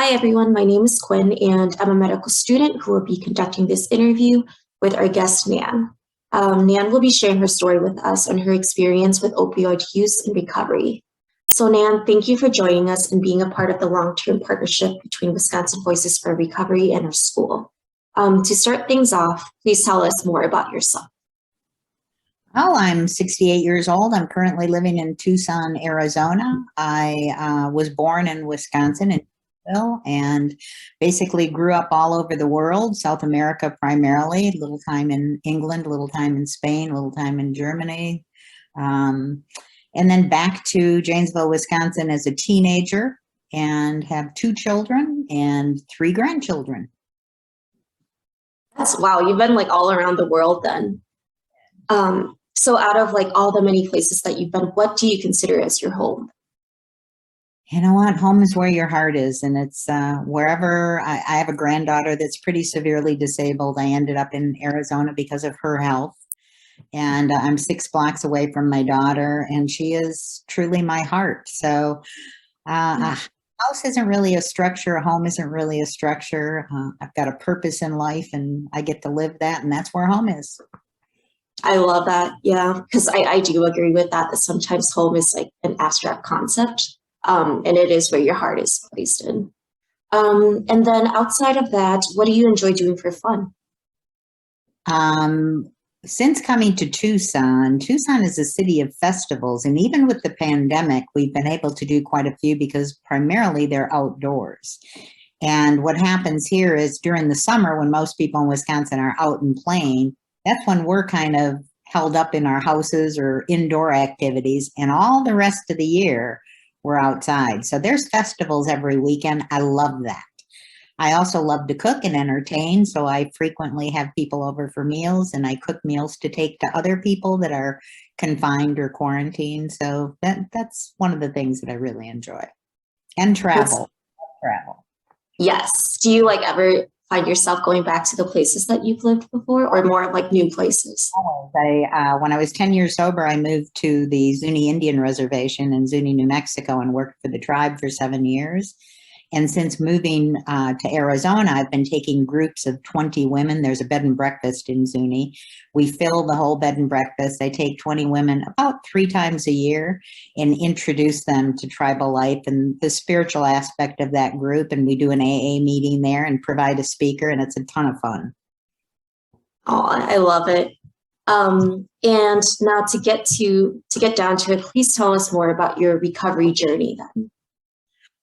Hi, everyone. My name is Quinn, and I'm a medical student who will be conducting this interview with our guest, Nan. Nan will be sharing her story with us on her experience with opioid use and recovery. So, Nan, thank you for joining us and being a part of the long-term partnership between Wisconsin Voices for Recovery and our school. To start things off, please tell us more about yourself. Well, I'm 68 years old. I'm currently living in Tucson, Arizona. I was born in Wisconsin in Nashville, and basically grew up all over the world, South America primarily, a little time in England, a little time in Spain, a little time in Germany, and then back to Janesville, Wisconsin as a teenager, and have 2 children and 3 grandchildren. Wow, you've been like all around the world then. So out of like all the many places that you've been, what do you consider as your home? You know what? Home is where your heart is. And it's wherever. I have a granddaughter that's pretty severely disabled. I ended up in Arizona because of her health. And I'm 6 blocks away from my daughter, and she is truly my heart. So a house isn't really a structure. A home isn't really a structure. I've got a purpose in life, and I get to live that. And that's where home is. I love that. Yeah, because I do agree with that sometimes home is like an abstract concept, and it is where your heart is placed in. And then outside of that, what do you enjoy doing for fun? Since coming to Tucson, Tucson is a city of festivals. And even with the pandemic, we've been able to do quite a few because primarily they're outdoors. And what happens here is during the summer, when most people in Wisconsin are out and playing, that's when we're kind of held up in our houses or indoor activities, and all the rest of the year we're outside. So there's festivals every weekend. I love that. I also love to cook and entertain, so I frequently have people over for meals, and I cook meals to take to other people that are confined or quarantined. So that's one of the things that I really enjoy. And travel. Yes. Do you like ever find yourself going back to the places that you've lived before, or more of like new places? When I was 10 years sober, I moved to the Zuni Indian Reservation in Zuni, New Mexico, and worked for the tribe for 7 years. And since moving to Arizona, I've been taking groups of 20 women. There's a bed and breakfast in Zuni. We fill the whole bed and breakfast. I take 20 women about 3 times a year and introduce them to tribal life and the spiritual aspect of that group. And we do an AA meeting there and provide a speaker, and it's a ton of fun. Oh, I love it. And now to get down to it, please tell us more about your recovery journey then.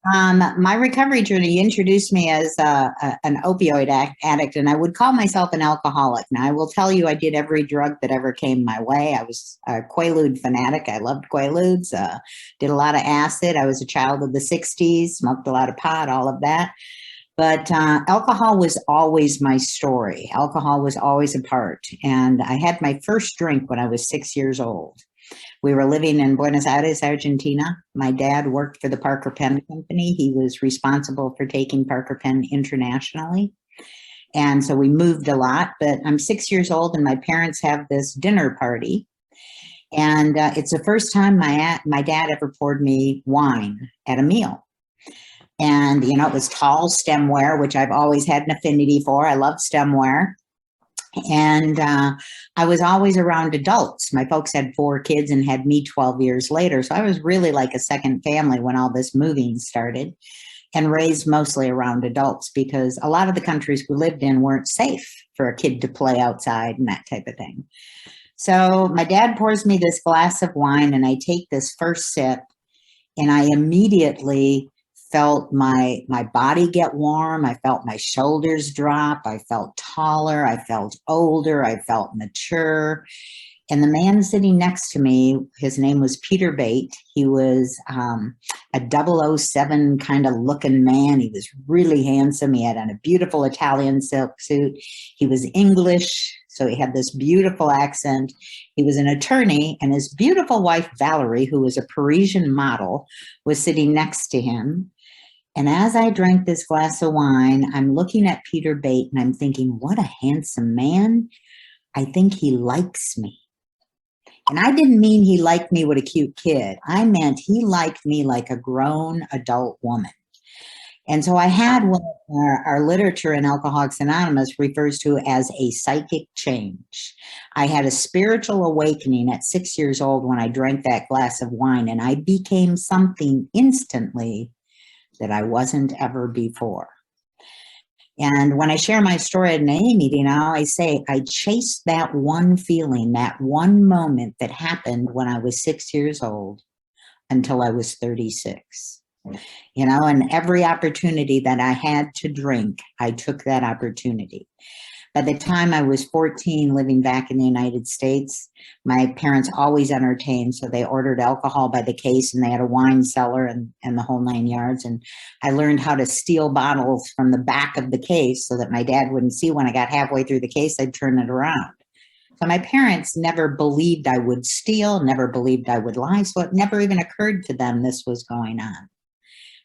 My recovery journey introduced me as an opioid addict, and I would call myself an alcoholic. Now, I will tell you, I did every drug that ever came my way. I was a Quaalude fanatic. I loved Quaaludes, did a lot of acid. I was a child of the 60s, smoked a lot of pot, all of that. But alcohol was always my story. Alcohol was always a part. And I had my first drink when I was 6 years old. We were living in Buenos Aires, Argentina. My dad worked for the Parker Pen Company. He was responsible for taking Parker Pen internationally. And so we moved a lot, but I'm 6 years old and my parents have this dinner party. And it's the first time my dad ever poured me wine at a meal. And, you know, it was tall stemware, which I've always had an affinity for. I love stemware. And I was always around adults. My folks had 4 kids and had me 12 years later. So I was really like a second family when all this moving started, and raised mostly around adults because a lot of the countries we lived in weren't safe for a kid to play outside and that type of thing. So my dad pours me this glass of wine, and I take this first sip, and I immediately felt my body get warm. I felt my shoulders drop. I felt taller. I felt older. I felt mature. And the man sitting next to me, his name was Peter Bate. He was a 007 kind of looking man. He was really handsome. He had on a beautiful Italian silk suit. He was English, so he had this beautiful accent. He was an attorney, and his beautiful wife, Valerie, who was a Parisian model, was sitting next to him. And as I drank this glass of wine, I'm looking at Peter Bate and I'm thinking, what a handsome man. I think he likes me. And I didn't mean he liked me with a cute kid. I meant he liked me like a grown adult woman. And so I had what our literature in Alcoholics Anonymous refers to as a psychic change. I had a spiritual awakening at 6 years old when I drank that glass of wine, and I became something instantly that I wasn't ever before. And when I share my story at an AA meeting, I always say I chased that one feeling, that one moment that happened when I was 6 years old until I was 36. And every opportunity that I had to drink, I took that opportunity. By the time I was 14, living back in the United States, my parents always entertained, so they ordered alcohol by the case, and they had a wine cellar and the whole 9 yards. And I learned how to steal bottles from the back of the case so that my dad wouldn't see. When I got halfway through the case, I'd turn it around. So my parents never believed I would steal, never believed I would lie, so it never even occurred to them this was going on.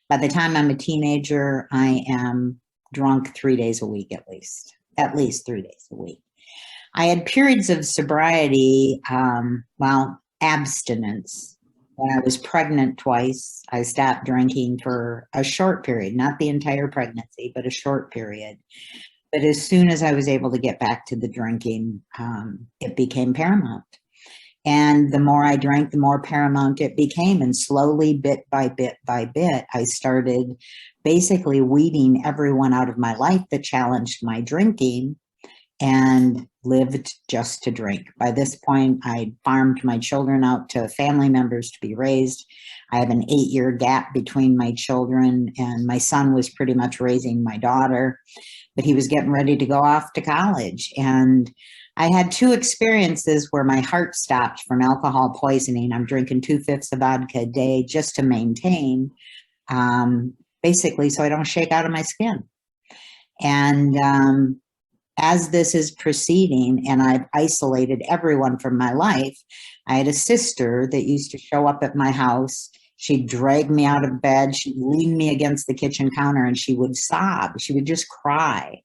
By the time I'm a teenager, I am drunk 3 days a week at least 3 days a week. I had periods of sobriety, abstinence. When I was pregnant twice, I stopped drinking for a short period, not the entire pregnancy, but a short period. But as soon as I was able to get back to the drinking, it became paramount. And the more I drank, the more paramount it became. And slowly, bit by bit by bit, I started basically weeding everyone out of my life that challenged my drinking and lived just to drink. By this point, I farmed my children out to family members to be raised. I have an 8-year gap between my children, and my son was pretty much raising my daughter, but he was getting ready to go off to college. And I had 2 experiences where my heart stopped from alcohol poisoning. I'm drinking 2/5 of vodka a day just to maintain, basically so I don't shake out of my skin. And as this is proceeding and I've isolated everyone from my life, I had a sister that used to show up at my house. She'd drag me out of bed. She'd lean me against the kitchen counter and she would sob. She would just cry.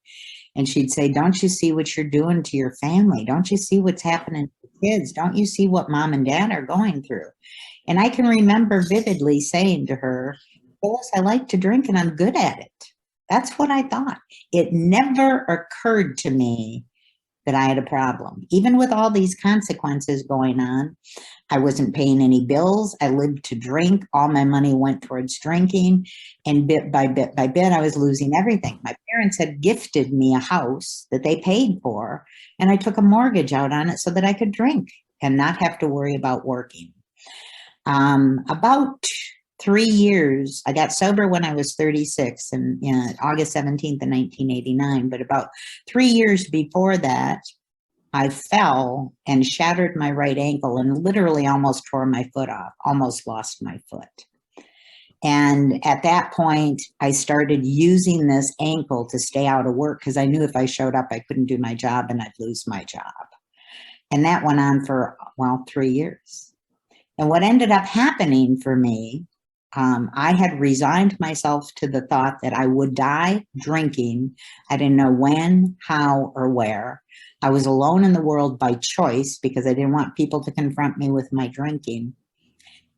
And she'd say, "Don't you see what you're doing to your family? Don't you see what's happening to kids? Don't you see what mom and dad are going through?" And I can remember vividly saying to her, "Phyllis, I like to drink and I'm good at it." That's what I thought. It never occurred to me that I had a problem. Even with all these consequences going on, I wasn't paying any bills. I lived to drink. All my money went towards drinking. And bit by bit by bit, I was losing everything. My parents had gifted me a house that they paid for, and I took a mortgage out on it so that I could drink and not have to worry about working. About 3 years, I got sober when I was 36 and August 17th of 1989. But about 3 years before that, I fell and shattered my right ankle and literally almost tore my foot off, almost lost my foot. And at that point, I started using this ankle to stay out of work because I knew if I showed up, I couldn't do my job and I'd lose my job. And that went on for, 3 years. And what ended up happening for me, I had resigned myself to the thought that I would die drinking. I didn't know when, how, or where. I was alone in the world by choice because I didn't want people to confront me with my drinking.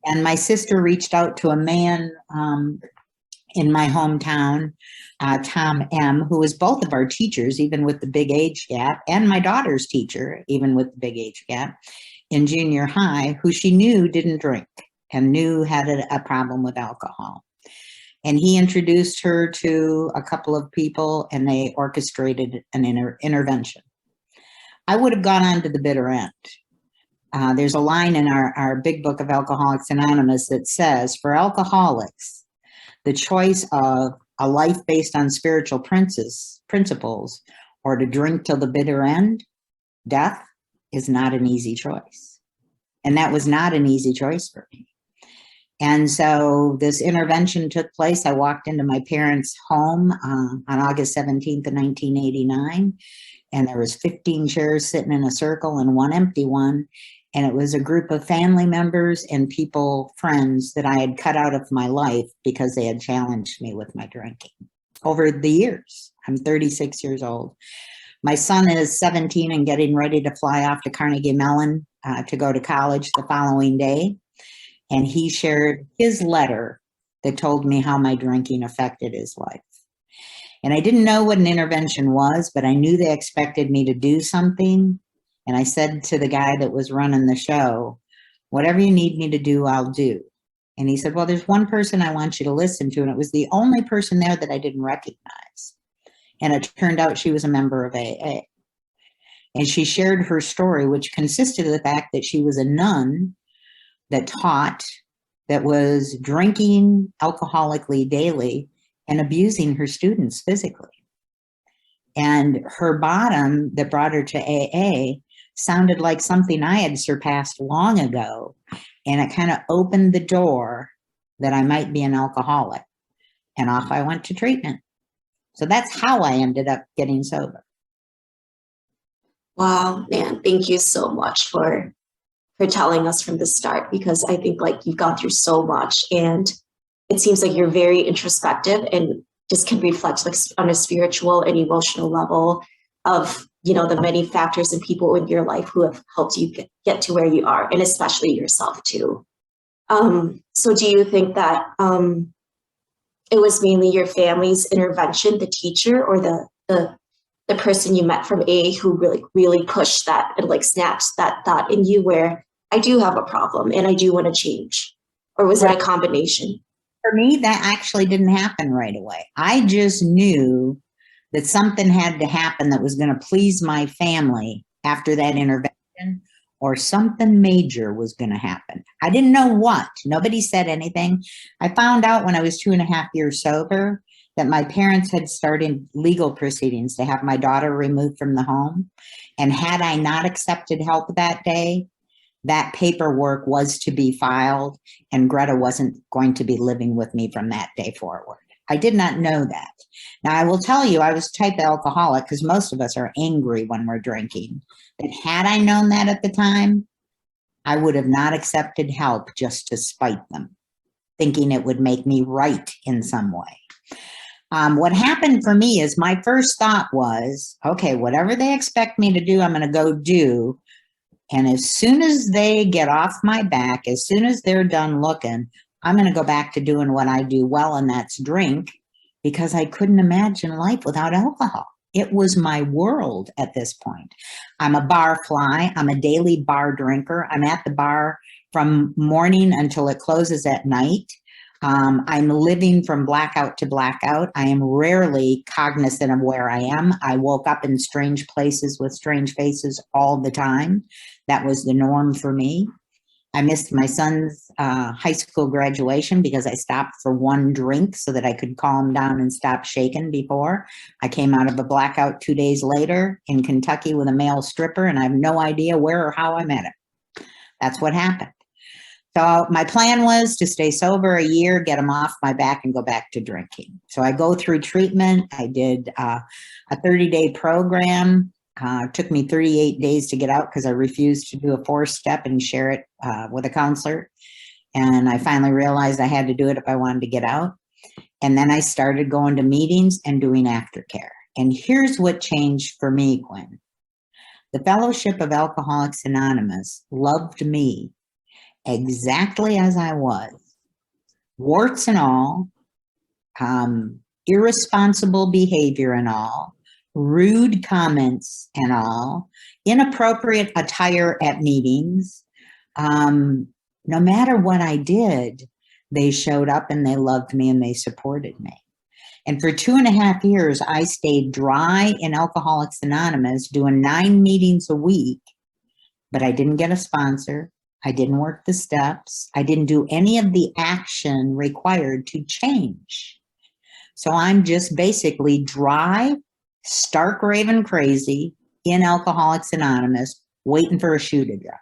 And my sister reached out to a man in my hometown, Tom M., who was both of our teachers, even with the big age gap, and my daughter's teacher, even with the big age gap, in junior high, who she knew didn't drink and knew had a problem with alcohol. And he introduced her to a couple of people, and they orchestrated an intervention. I would have gone on to the bitter end. There's a line in our big book of Alcoholics Anonymous that says, for alcoholics, the choice of a life based on spiritual principles or to drink till the bitter end, death, is not an easy choice. And that was not an easy choice for me. And so this intervention took place. I walked into my parents' home on August 17th of 1989, and there was 15 chairs sitting in a circle and one empty one. And it was a group of family members and people, friends that I had cut out of my life because they had challenged me with my drinking over the years. I'm 36 years old. My son is 17 and getting ready to fly off to Carnegie Mellon to go to college the following day. And he shared his letter that told me how my drinking affected his life. And I didn't know what an intervention was, but I knew they expected me to do something. And I said to the guy that was running the show, whatever you need me to do, I'll do. And he said, well, there's one person I want you to listen to. And it was the only person there that I didn't recognize. And it turned out she was a member of AA. And she shared her story, which consisted of the fact that she was a nun that taught, that was drinking alcoholically daily and abusing her students physically. And her bottom that brought her to AA sounded like something I had surpassed long ago. And it kind of opened the door that I might be an alcoholic. And off I went to treatment. So that's how I ended up getting sober. Wow, man, thank you so much for telling us from the start, because I think like you've gone through so much, and it seems like you're very introspective and just can reflect like on a spiritual and emotional level of, you know, the many factors and people in your life who have helped you get to where you are, and especially yourself too. So do you think that it was mainly your family's intervention, the teacher, or the person you met from AA who really pushed that and like snapped that thought in you where I do have a problem and I do want to change? Or was it a combination? For me, that actually didn't happen right away. I just knew that something had to happen that was going to please my family after that intervention, or something major was going to happen. I didn't know what. Nobody said anything. I found out when I was 2.5 years sober that my parents had started legal proceedings to have my daughter removed from the home. And had I not accepted help that day, that paperwork was to be filed, and Greta wasn't going to be living with me from that day forward. I did not know that. Now, I will tell you, I was type alcoholic, because most of us are angry when we're drinking. But had I known that at the time, I would have not accepted help just to spite them, thinking it would make me right in some way. What happened for me is my first thought was, okay, whatever they expect me to do, I'm going to go do. And as soon as they get off my back, as soon as they're done looking, I'm going to go back to doing what I do well, and that's drink, because I couldn't imagine life without alcohol. It was my world at this point. I'm a bar fly. I'm a daily bar drinker. I'm at the bar from morning until it closes at night. I'm living from blackout to blackout. I am rarely cognizant of where I am. I woke up in strange places with strange faces all the time. That was the norm for me. I missed my son's high school graduation because I stopped for one drink so that I could calm down and stop shaking before. I came out of a blackout 2 days later in Kentucky with a male stripper, and I have no idea where or how I met him. That's what happened. So my plan was to stay sober a year, get them off my back, and go back to drinking. So I go through treatment. I did a 30-day program. It took me 38 days to get out because I refused to do a 4-step and share it with a counselor. And I finally realized I had to do it if I wanted to get out. And then I started going to meetings and doing aftercare. And here's what changed for me, Quinn. The Fellowship of Alcoholics Anonymous loved me exactly as I was, warts and all, irresponsible behavior and all, rude comments and all, inappropriate attire at meetings. No matter what I did, they showed up and they loved me and they supported me. And for 2.5 years, I stayed dry in Alcoholics Anonymous, doing 9 meetings a week, but I didn't get a sponsor. I didn't work the steps. I didn't do any of the action required to change. So I'm just basically dry, stark raving crazy in Alcoholics Anonymous, waiting for a shoe to drop.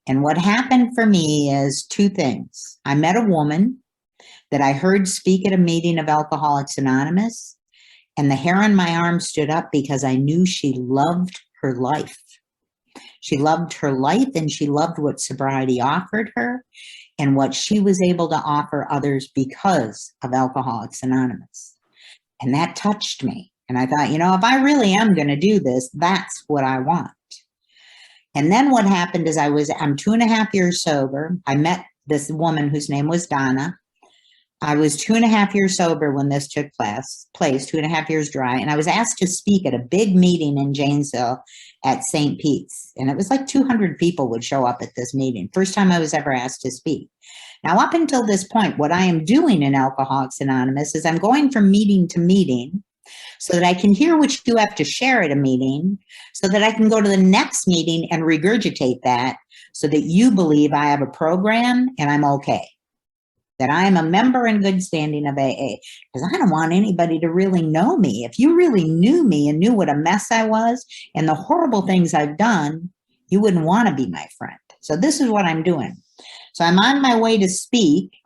And what happened for me is 2 things. I met a woman that I heard speak at a meeting of Alcoholics Anonymous, and the hair on my arm stood up because I knew she loved her life. She loved her life, and she loved what sobriety offered her and what she was able to offer others because of Alcoholics Anonymous. And that touched me. And I thought, you know, if I really am going to do this, that's what I want. And then what happened is I'm 2.5 years sober. I met this woman whose name was Donna. I was 2.5 years sober when this took place, 2.5 years dry. And I was asked to speak at a big meeting in Janesville at St. Pete's. And it was like 200 people would show up at this meeting. First time I was ever asked to speak. Now, up until this point, what I am doing in Alcoholics Anonymous is I'm going from meeting to meeting so that I can hear what you have to share at a meeting, so that I can go to the next meeting and regurgitate that, so that you believe I have a program and I'm okay, that I am a member in good standing of AA, because I don't want anybody to really know me. If you really knew me and knew what a mess I was and the horrible things I've done, you wouldn't want to be my friend. So this is what I'm doing. So I'm on my way to speak,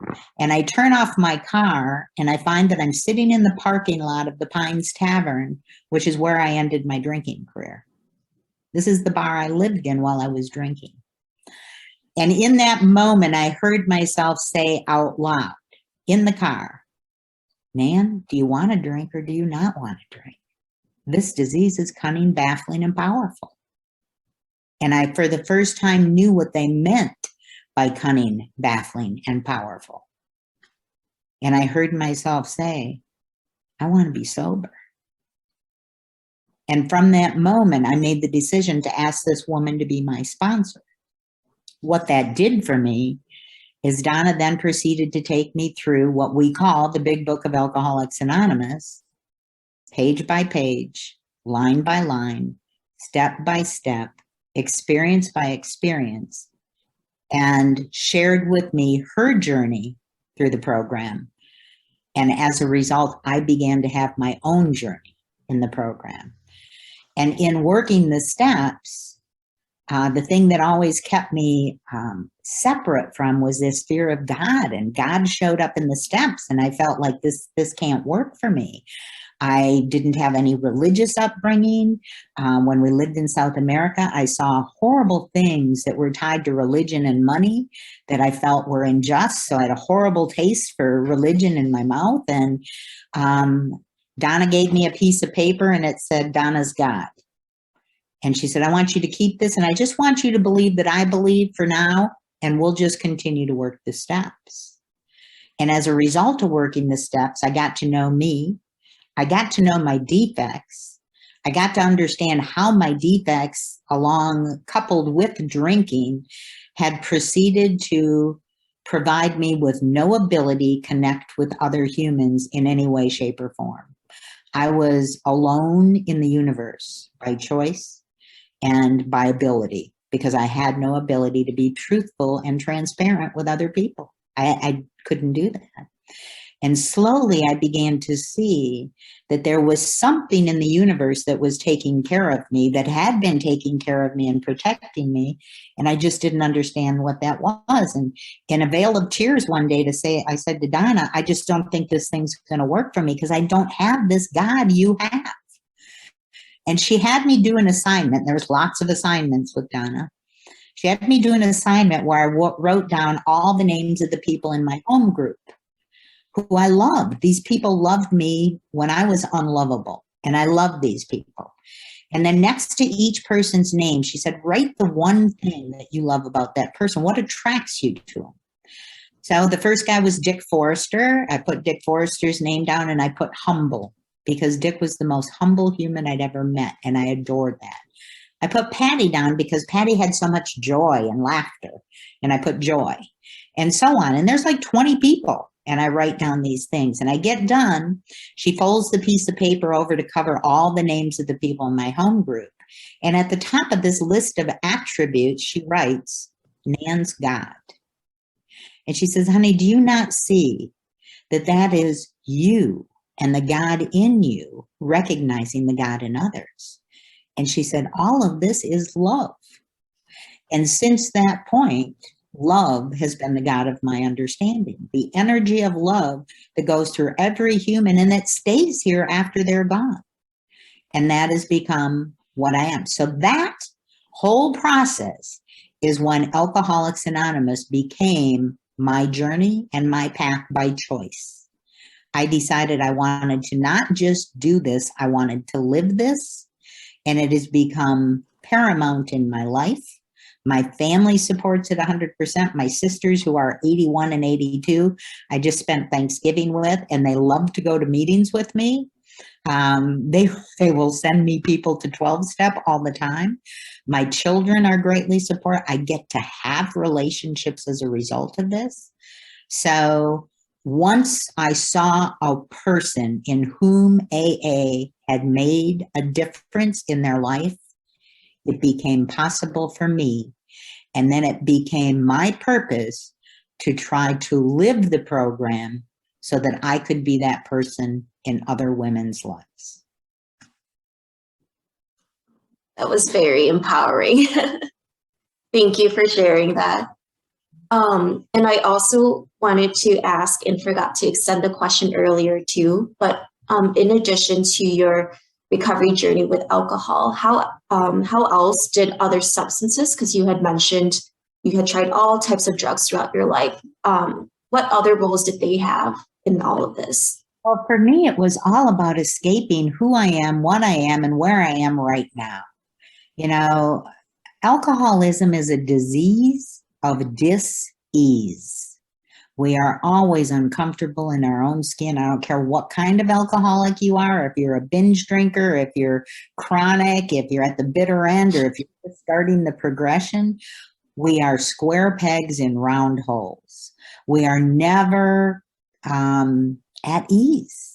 and I turn off my car, and I find that I'm sitting in the parking lot of the Pines Tavern, which is where I ended my drinking career. This is the bar I lived in while I was drinking. And in that moment, I heard myself say out loud in the car, Nan, do you want to drink or do you not want to drink? This disease is cunning, baffling, and powerful. And I, for the first time, knew what they meant by cunning, baffling, and powerful. And I heard myself say, I want to be sober. And from that moment, I made the decision to ask this woman to be my sponsor. What that did for me is Donna then proceeded to take me through what we call the Big Book of Alcoholics Anonymous, page by page, line by line, step by step, experience by experience, and shared with me her journey through the program. And as a result, I began to have my own journey in the program. And in working the steps, the thing that always kept me separate from was this fear of God. And God showed up in the steps, and I felt like this can't work for me. I didn't have any religious upbringing. When we lived in South America, I saw horrible things that were tied to religion and money that I felt were unjust. So I had a horrible taste for religion in my mouth. And Donna gave me a piece of paper, and it said, Donna's God. And she said, I want you to keep this, and I just want you to believe that I believe for now, and we'll just continue to work the steps. And as a result of working the steps, I got to know me. I got to know my defects. I got to understand how my defects, coupled with drinking, had proceeded to provide me with no ability to connect with other humans in any way, shape, or form. I was alone in the universe by choice and by ability, because I had no ability to be truthful and transparent with other people. I couldn't do that. And slowly I began to see that there was something in the universe that was taking care of me, that had been taking care of me and protecting me. And I just didn't understand what that was. And in a veil of tears one day I said to Donna, I just don't think this thing's going to work for me, because I don't have this God you have. And she had me do an assignment. There was lots of assignments with Donna. She had me do an assignment where I wrote down all the names of the people in my home group who I loved. These people loved me when I was unlovable, and I loved these people. And then next to each person's name, she said, write the one thing that you love about that person. What attracts you to them? So the first guy was Dick Forrester. I put Dick Forrester's name down, and I put humble, because Dick was the most humble human I'd ever met, and I adored that. I put Patty down because Patty had so much joy and laughter, and I put joy, and so on. And there's like 20 people, and I write down these things, and I get done. She folds the piece of paper over to cover all the names of the people in my home group. And at the top of this list of attributes, she writes, Nan's God. And she says, honey, do you not see that that is you and the God in you recognizing the God in others? And she said, all of this is love. And since that point, love has been the God of my understanding, the energy of love that goes through every human and that stays here after they're gone. And that has become what I am. So that whole process is when Alcoholics Anonymous became my journey and my path by choice. I decided I wanted to not just do this, I wanted to live this. And it has become paramount in my life, My family supports it 100%. My sisters, who are 81 and 82, I just spent Thanksgiving with, and they love to go to meetings with me. They will send me people to 12-step all the time. My children are greatly supportive. I get to have relationships as a result of this. So once I saw a person in whom AA had made a difference in their life, it became possible for me. And then it became my purpose to try to live the program so that I could be that person in other women's lives. That was very empowering. Thank you for sharing that. And I also wanted to ask, and forgot to extend the question earlier too, but in addition to your recovery journey with alcohol, how else did other substances, because you had mentioned you had tried all types of drugs throughout your life, what other roles did they have in all of this? Well, for me, it was all about escaping who I am, what I am, and where I am right now. You know, alcoholism is a disease of dis-ease. We are always uncomfortable in our own skin. I don't care what kind of alcoholic you are, if you're a binge drinker, if you're chronic, if you're at the bitter end, or if you're just starting the progression, we are square pegs in round holes. We are never at ease.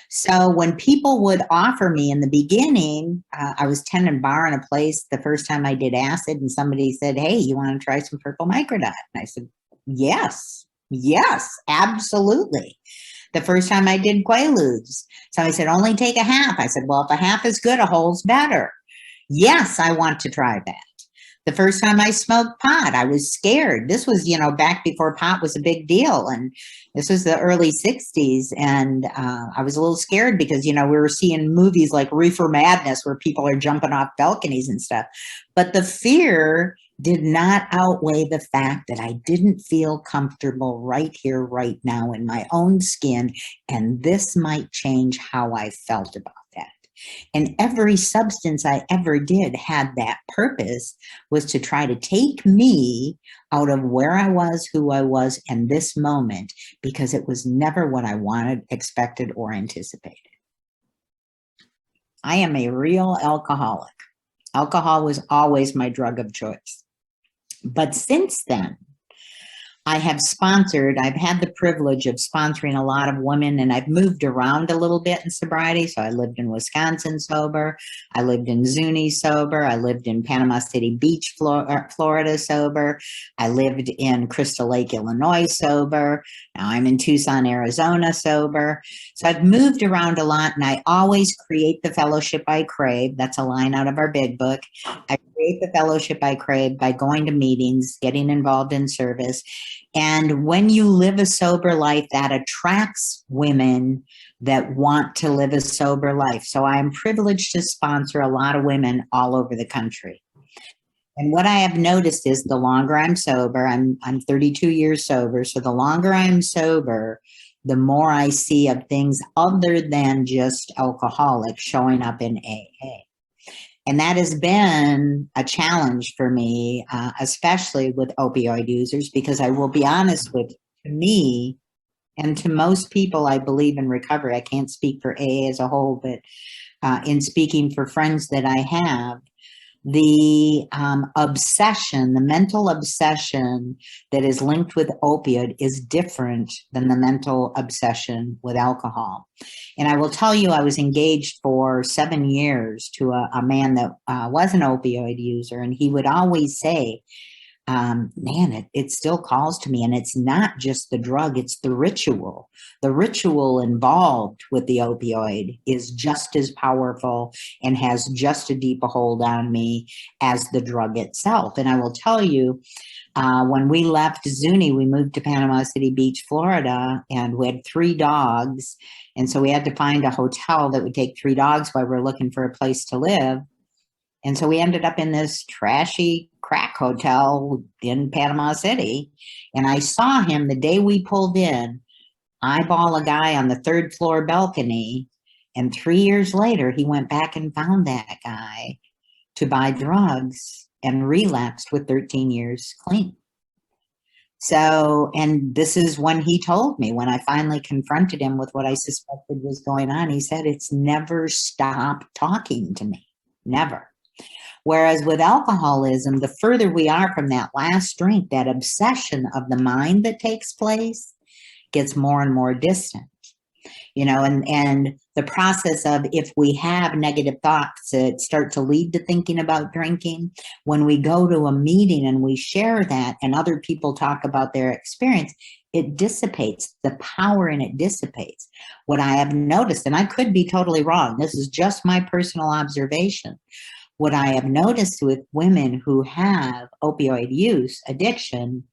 So when people would offer me in the beginning, I was tending bar in a place the first time I did acid, and somebody said, "Hey, you want to try some purple microdot?" And I said, yes, absolutely. The first time I did Quaaludes, somebody said, "Only take a half." I said, "Well, if a half is good, a whole's better." Yes, I want to try that. The first time I smoked pot, I was scared. This was, back before pot was a big deal. And this was the early 60s. And I was a little scared because, we were seeing movies like Reefer Madness where people are jumping off balconies and stuff. But the fear did not outweigh the fact that I didn't feel comfortable right here, right now in my own skin. And this might change how I felt about that. And every substance I ever did had that purpose, was to try to take me out of where I was, who I was, and this moment, because it was never what I wanted, expected, or anticipated. I am a real alcoholic. Alcohol was always my drug of choice. But since then, I've had the privilege of sponsoring a lot of women, and I've moved around a little bit in sobriety. So I lived in Wisconsin sober. I lived in Zuni sober. I lived in Panama City Beach, Florida sober. I lived in Crystal Lake, Illinois sober. Now I'm in Tucson, Arizona sober. So I've moved around a lot, and I always create the fellowship I crave. That's a line out of our big book. I create the fellowship I crave by going to meetings, getting involved in service. And when you live a sober life, that attracts women that want to live a sober life. So I'm privileged to sponsor a lot of women all over the country. And what I have noticed is the longer I'm sober, I'm 32 years sober. So the longer I'm sober, the more I see of things other than just alcoholic showing up in AA. And that has been a challenge for me, especially with opioid users, because I will be honest with you, to me and to most people, I believe in recovery. I can't speak for AA as a whole, but in speaking for friends that I have, the obsession, the mental obsession that is linked with opioid is different than the mental obsession with alcohol. And I will tell you, I was engaged for 7 years to a man that was an opioid user, and he would always say, man, it still calls to me. And it's not just the drug, it's the ritual. The ritual involved with the opioid is just as powerful and has just as deep a hold on me as the drug itself. And I will tell you, when we left Zuni, we moved to Panama City Beach, Florida, and we had 3 dogs. And so we had to find a hotel that would take 3 dogs while we were looking for a place to live. And so we ended up in this trashy crack hotel in Panama City. And I saw him the day we pulled in, eyeball a guy on the 3rd floor balcony. And 3 years later, he went back and found that guy to buy drugs. and relapsed with 13 years clean. So, and this is when he told me, when I finally confronted him with what I suspected was going on, he said, it's never stopped talking to me, never. Whereas with alcoholism, the further we are from that last drink, that obsession of the mind that takes place gets more and more distant. You know, and the process of, if we have negative thoughts that start to lead to thinking about drinking, when we go to a meeting and we share that and other people talk about their experience, it dissipates, the power in it dissipates. What I have noticed, and I could be totally wrong, this is just my personal observation. What I have noticed with women who have opioid use addiction,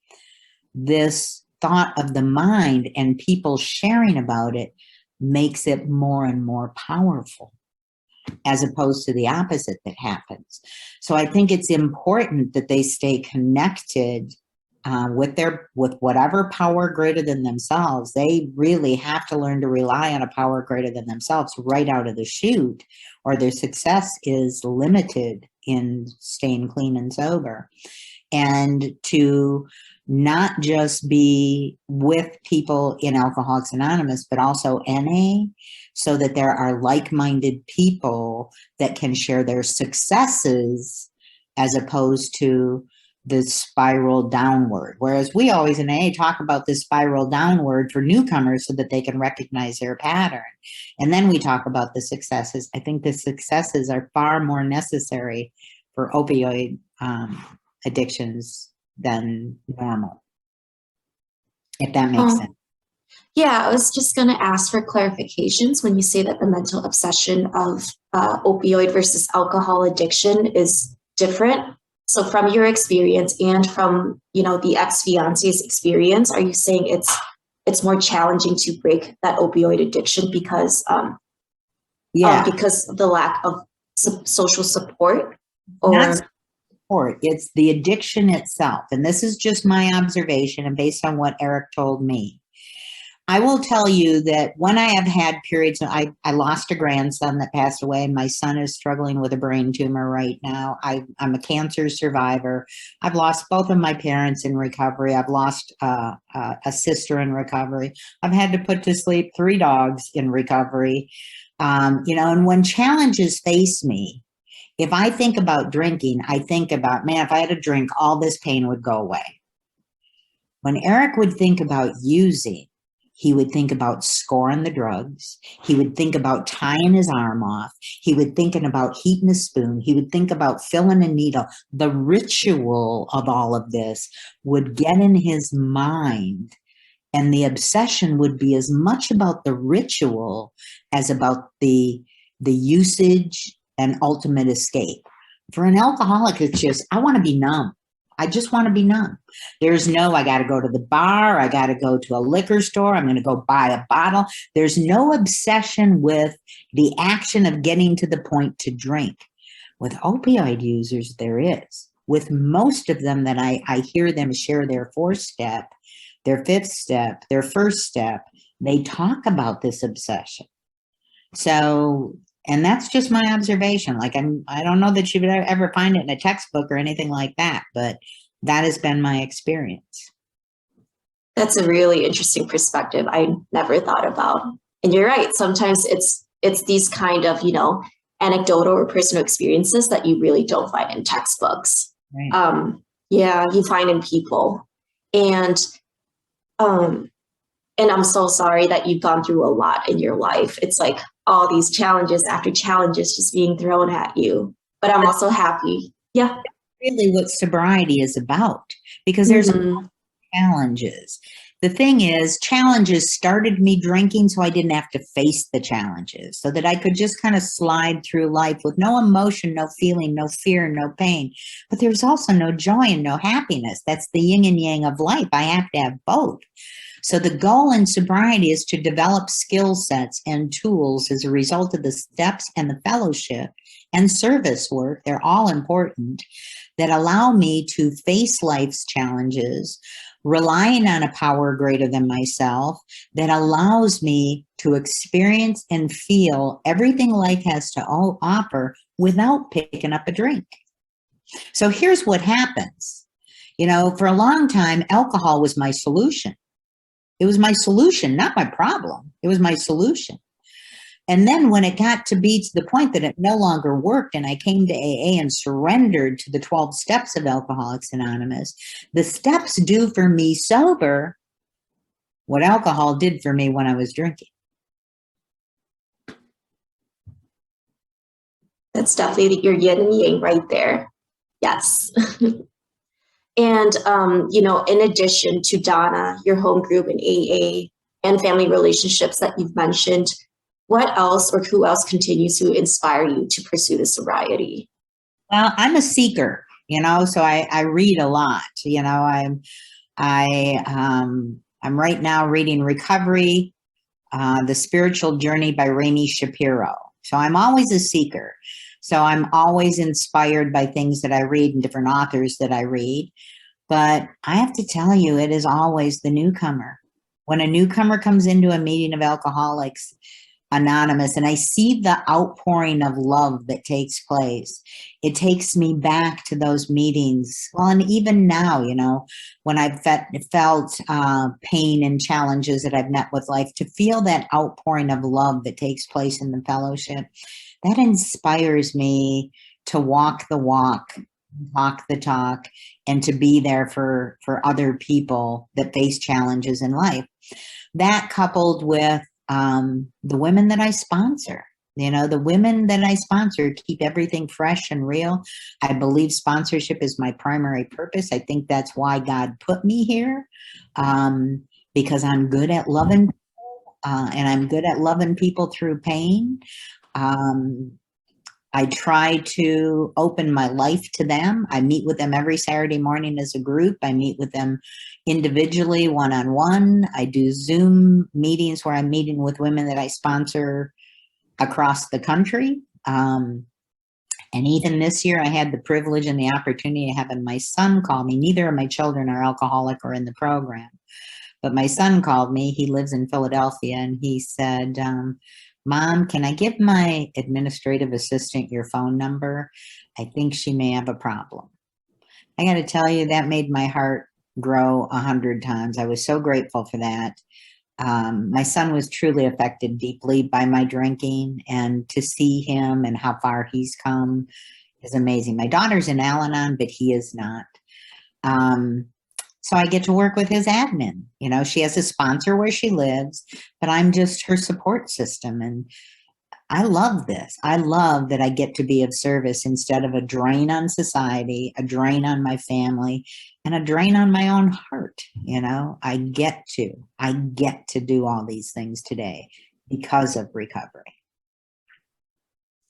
this thought of the mind and people sharing about it makes it more and more powerful, as opposed to the opposite that happens. So I think it's important that they stay connected with whatever power greater than themselves. They really have to learn to rely on a power greater than themselves right out of the chute, or their success is limited in staying clean and sober. And to not just be with people in Alcoholics Anonymous, but also NA, so that there are like-minded people that can share their successes as opposed to the spiral downward. Whereas we always in AA talk about this spiral downward for newcomers so that they can recognize their pattern. And then we talk about the successes. I think the successes are far more necessary for opioid addictions than normal, if that makes sense. Yeah, I was just going to ask for clarifications when you say that the mental obsession of opioid versus alcohol addiction is different. So from your experience and from, you know, the ex-fiance's experience, are you saying it's more challenging to break that opioid addiction because because of the lack of social support? Or not support, it's the addiction itself. And this is just my observation and based on what Eric told me. I will tell you that when I have had periods, I lost a grandson that passed away. My son is struggling with a brain tumor right now. I'm a cancer survivor. I've lost both of my parents in recovery. I've lost a sister in recovery. I've had to put to sleep 3 dogs in recovery. You know, and when challenges face me, if I think about drinking, I think about, man, if I had a drink, all this pain would go away. When Eric would think about using, he would think about scoring the drugs. He would think about tying his arm off. He would think about heating a spoon. He would think about filling a needle. The ritual of all of this would get in his mind, and the obsession would be as much about the ritual as about the usage and ultimate escape. For an alcoholic, it's just, I want to be numb. I just want to be numb. There's no, I got to go to the bar. I got to go to a liquor store. I'm going to go buy a bottle. There's no obsession with the action of getting to the point to drink. With opioid users, there is. With most of them that I hear them share their 4th step, their 5th step, their 1st step, they talk about this obsession. So, and that's just my observation. Like, I don't know that you would ever find it in a textbook or anything like that, but that has been my experience. That's a really interesting perspective I never thought about. And you're right. Sometimes it's these kind of, you know, anecdotal or personal experiences that you really don't find in textbooks. Right. Yeah, you find in people. And I'm so sorry that you've gone through a lot in your life. It's like all these challenges after challenges just being thrown at you. But I'm also happy. Yeah. That's really what sobriety is about, because there's challenges. The thing is, challenges started me drinking so I didn't have to face the challenges, so that I could just kind of slide through life with no emotion, no feeling, no fear, no pain. But there's also no joy and no happiness. That's the yin and yang of life. I have to have both. So the goal in sobriety is to develop skill sets and tools as a result of the steps and the fellowship and service work, they're all important, that allow me to face life's challenges, relying on a power greater than myself, that allows me to experience and feel everything life has to offer without picking up a drink. So here's what happens. You know, for a long time, alcohol was my solution. It was my solution, not my problem. It was my solution. And then when it got to be to the point that it no longer worked and I came to AA and surrendered to the 12 steps of Alcoholics Anonymous, the steps do for me sober what alcohol did for me when I was drinking. That's definitely your yin and yang right there. Yes. And, you know, in addition to Donna, your home group in AA and family relationships that you've mentioned, what else or who else continues to inspire you to pursue the sobriety? Well, I'm a seeker, you know, so I read a lot. You know, I'm right now reading Recovery, The Spiritual Journey by Rami Shapiro. So I'm always a seeker. So I'm always inspired by things that I read and different authors that I read. But I have to tell you, it is always the newcomer. When a newcomer comes into a meeting of Alcoholics Anonymous and I see the outpouring of love that takes place, it takes me back to those meetings. Well, and even now, you know, when I've felt pain and challenges that I've met with life, to feel that outpouring of love that takes place in the fellowship, that inspires me to walk the walk, talk the talk, and to be there for other people that face challenges in life. That coupled with the women that I sponsor, you know, the women that I sponsor keep everything fresh and real. I believe sponsorship is my primary purpose. I think that's why God put me here, because I'm good at loving people, and I'm good at loving people through pain. I try to open my life to them. I meet with them every Saturday morning as a group. I meet with them individually, one-on-one. I do Zoom meetings where I'm meeting with women that I sponsor across the country. And even this year, I had the privilege and the opportunity of having my son call me. Neither of my children are alcoholic or in the program, but my son called me. He lives in Philadelphia, and he said, Mom, can I give my administrative assistant your phone number? I think she may have a problem. I got to tell you, that made my heart grow 100 times. I was so grateful for that. My son was truly affected deeply by my drinking, and to see him and how far he's come is amazing. My daughter's in Al-Anon, but he is not. So I get to work with his admin. You know, she has a sponsor where she lives, but I'm just her support system. And I love this. I love that I get to be of service instead of a drain on society, a drain on my family, and a drain on my own heart. You know, I get to do all these things today because of recovery.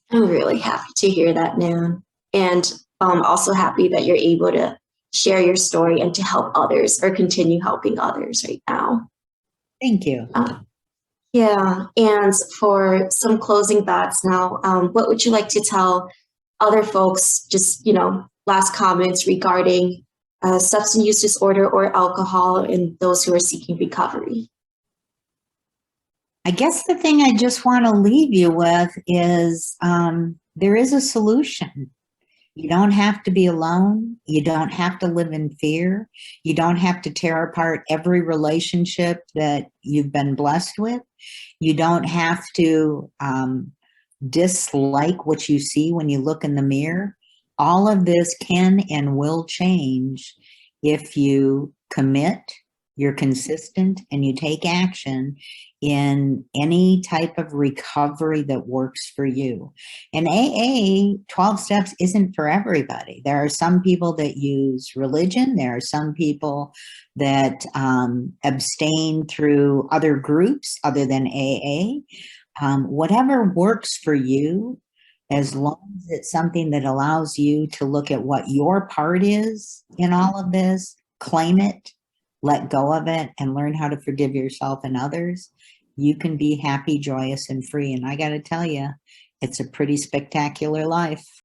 I'm really happy to hear that, Nan. And I'm also happy that you're able to share your story and to help others or continue helping others right now. Thank you. Yeah, and for some closing thoughts now, what would you like to tell other folks, just, you know, last comments regarding substance use disorder or alcohol and those who are seeking recovery? I guess the thing I just want to leave you with is there is a solution. You don't have to be alone. You don't have to live in fear. You don't have to tear apart every relationship that you've been blessed with. You don't have to dislike what you see when you look in the mirror. All of this can and will change if you commit, you're consistent, and you take action in any type of recovery that works for you. And AA 12 steps isn't for everybody. There are some people that use religion. There are some people that abstain through other groups other than AA. Whatever works for you, as long as it's something that allows you to look at what your part is in all of this, claim it, let go of it, and learn how to forgive yourself and others, you can be happy, joyous, and free. And I got to tell you, it's a pretty spectacular life.